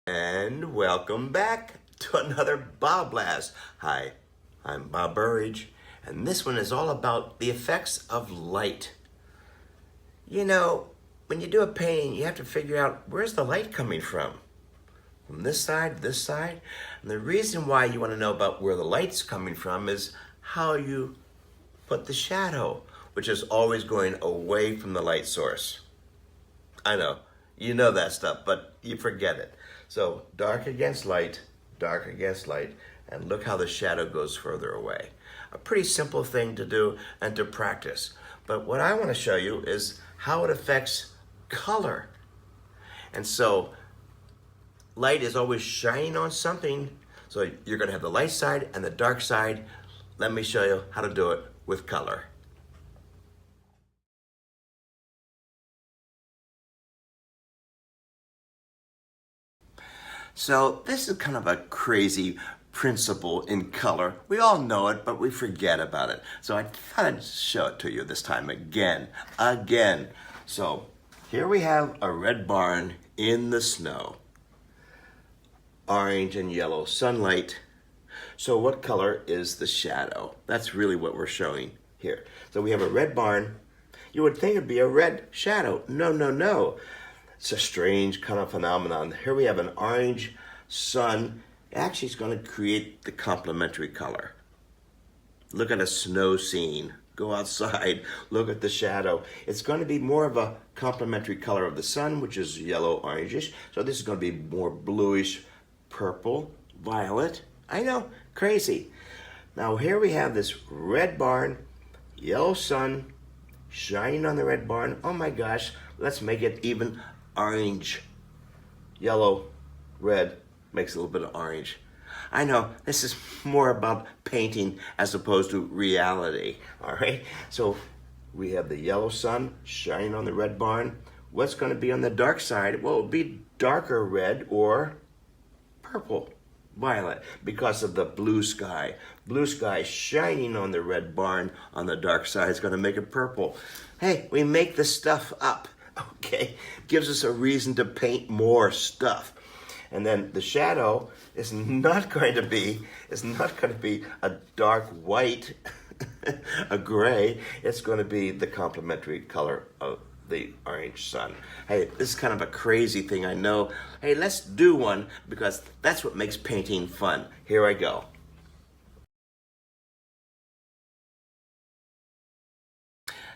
And welcome back to another BobBlast. Hi, I'm Bob Burridge, and this one is all about the effects of light. You know, when you do a painting, you have to figure out where's the light coming from this side, this side. And the reason why you want to know about where the light's coming from is how you put the shadow, which is always going away from the light source. I know, you know that stuff, but you forget it. So dark against light, and look how the shadow goes further away. A pretty simple thing to do and to practice. But what I want to show you is how it affects color. And so light is always shining on something. So you're going to have the light side and the dark side. Let me show you how to do it with color. So this is kind of a crazy principle in color. We all know it, but we forget about it. So I thought I'd show it to you this time again. So here we have a red barn in the snow. Orange and yellow sunlight. So what color is the shadow? That's really what we're showing here. So we have a red barn. You would think it'd be a red shadow. No. It's a strange kind of phenomenon. Here we have an orange sun. Actually, it's going to create the complementary color. Look at a snow scene. Go outside, look at the shadow. It's going to be more of a complementary color of the sun, which is yellow, orangish. So this is going to be more bluish, purple, violet. I know, crazy. Now here we have this red barn, yellow sun, shining on the red barn. Oh my gosh, let's make it even orange. Yellow, red, makes a little bit of orange. I know, this is more about painting as opposed to reality, all right? So we have the yellow sun shining on the red barn. What's going to be on the dark side? Well, it'll be darker red or purple, violet, because of the blue sky. Blue sky shining on the red barn on the dark side is going to make it purple. Hey, we make this stuff up. Okay, gives us a reason to paint more stuff. And then the shadow is not going to be a dark white, a gray. It's going to be the complementary color of the orange sun. Hey, this is kind of a crazy thing, I know. Hey, let's do one because that's what makes painting fun. Here I go.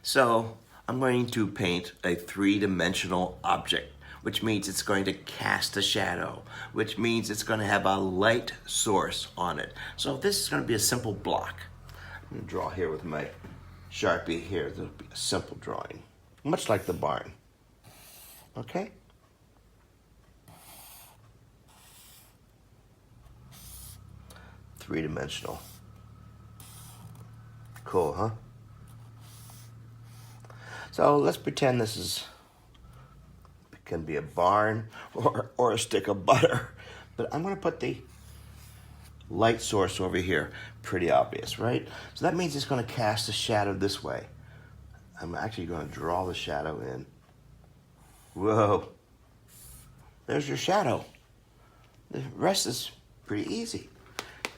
So I'm going to paint a three-dimensional object, which means it's going to cast a shadow, which means it's going to have a light source on it. So this is going to be a simple block. I'm going to draw here with my Sharpie here. There'll be a simple drawing, much like the barn. Okay? Three-dimensional. Cool, huh? So let's pretend this can be a barn or a stick of butter. But I'm going to put the light source over here. Pretty obvious, right? So that means it's going to cast a shadow this way. I'm actually going to draw the shadow in. Whoa. There's your shadow. The rest is pretty easy.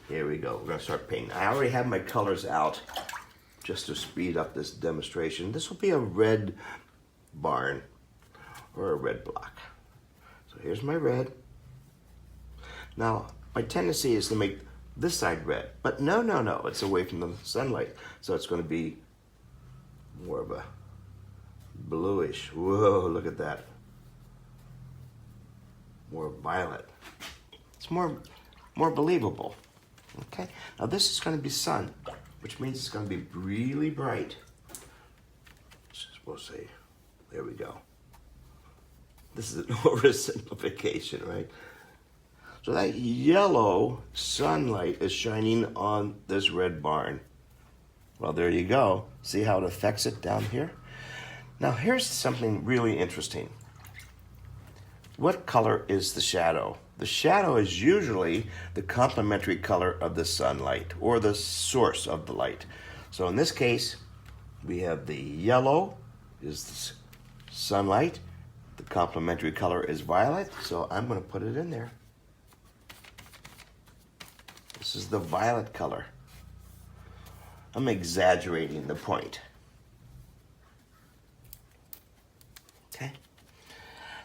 Here we go. We're going to start painting. I already have my colors out just to speed up this demonstration. This will be a red barn or a red block. So here's my red. Now, my tendency is to make this side red, but no, it's away from the sunlight. So it's going to be more of a bluish. Whoa, look at that. More violet. It's more believable. Okay, now this is going to be sun, which means it's going to be really bright. We'll say, there we go. This is an oversimplification, right? So that yellow sunlight is shining on this red barn. Well, there you go. See how it affects it down here? Now, here's something really interesting. What color is the shadow? The shadow is usually the complementary color of the sunlight or the source of the light. So in this case, we have the yellow is the sunlight. The complementary color is violet, so I'm going to put it in there. This is the violet color. I'm exaggerating the point. Okay?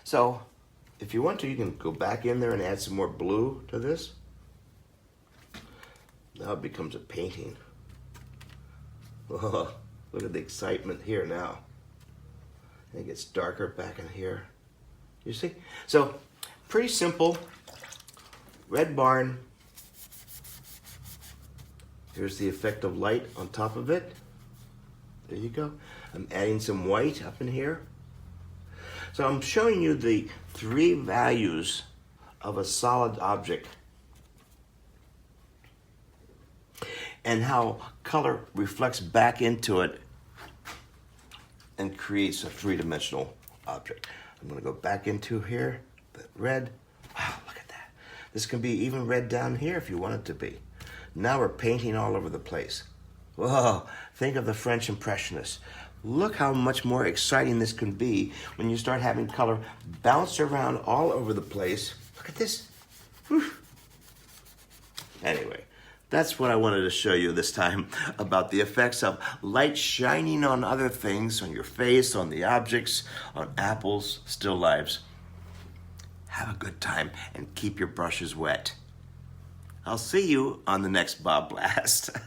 So, if you want to, you can go back in there and add some more blue to this. Now it becomes a painting. Oh, look at the excitement here now. And it gets darker back in here. You see? So, pretty simple. Red barn. Here's the effect of light on top of it. There you go. I'm adding some white up in here. So I'm showing you the 3 values of a solid object and how color reflects back into it and creates a 3-dimensional object. I'm going to go back into here, the red. Wow, look at that. This can be even red down here if you want it to be. Now we're painting all over the place. Whoa, think of the French Impressionists. Look how much more exciting this can be when you start having color bounce around all over the place. Look at this. Whew. Anyway, that's what I wanted to show you this time about the effects of light shining on other things, on your face, on the objects, on apples, still lives. Have a good time and keep your brushes wet. I'll see you on the next BobBlast.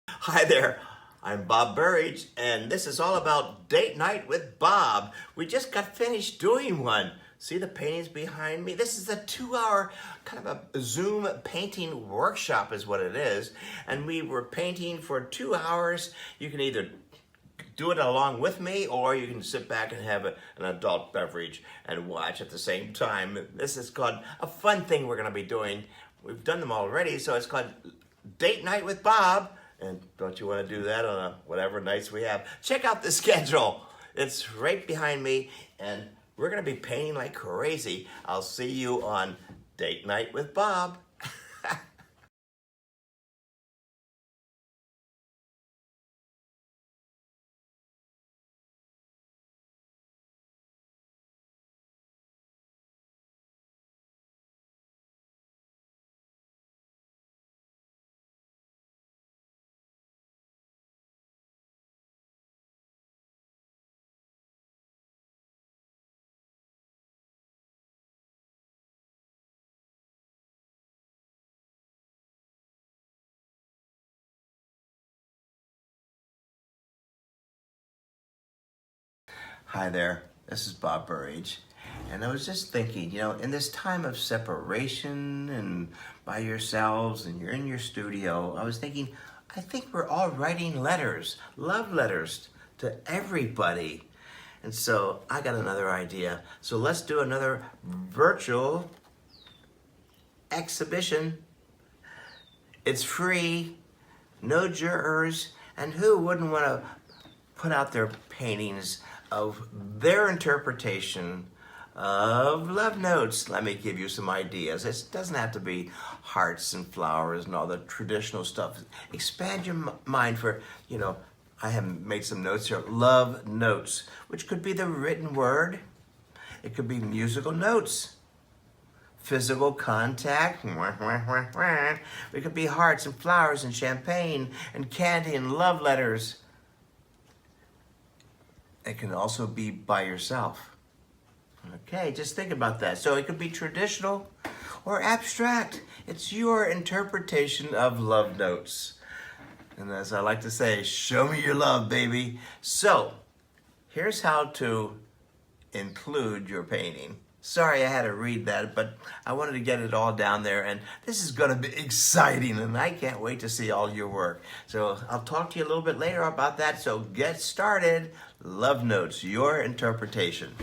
Hi there, I'm Bob Burridge, and this is all about Date Night with Bob. We just got finished doing one. See the paintings behind me? This is a 2-hour kind of a Zoom painting workshop is what it is. And we were painting for 2 hours. You can either do it along with me or you can sit back and have an adult beverage and watch at the same time. This is called a fun thing we're gonna be doing. We've done them already, so it's called Date Night with Bob. And don't you want to do that on whatever nights we have? Check out the schedule. It's right behind me, and we're going to be painting like crazy. I'll see you on Date Night with Bob. Hi there, this is Bob Burridge, and I was just thinking, you know, in this time of separation and by yourselves and you're in your studio, I was thinking, I think we're all writing letters, love letters to everybody. And so I got another idea. So let's do another virtual exhibition. It's free, no jurors, and who wouldn't want to put out their paintings of their interpretation of love notes? Let me give you some ideas. It doesn't have to be hearts and flowers and all the traditional stuff. Expand your mind for, you know, I have made some notes here. Love notes, which could be the written word. It could be musical notes. Physical contact. It could be hearts and flowers and champagne and candy and love letters. It can also be by yourself. Okay, just think about that. So it could be traditional or abstract. It's your interpretation of love notes. And as I like to say, show me your love, baby. So, here's how to include your painting. Sorry I had to read that, but I wanted to get it all down there, and this is going to be exciting, and I can't wait to see all your work. So I'll talk to you a little bit later about that, so get started. Love notes, your interpretation.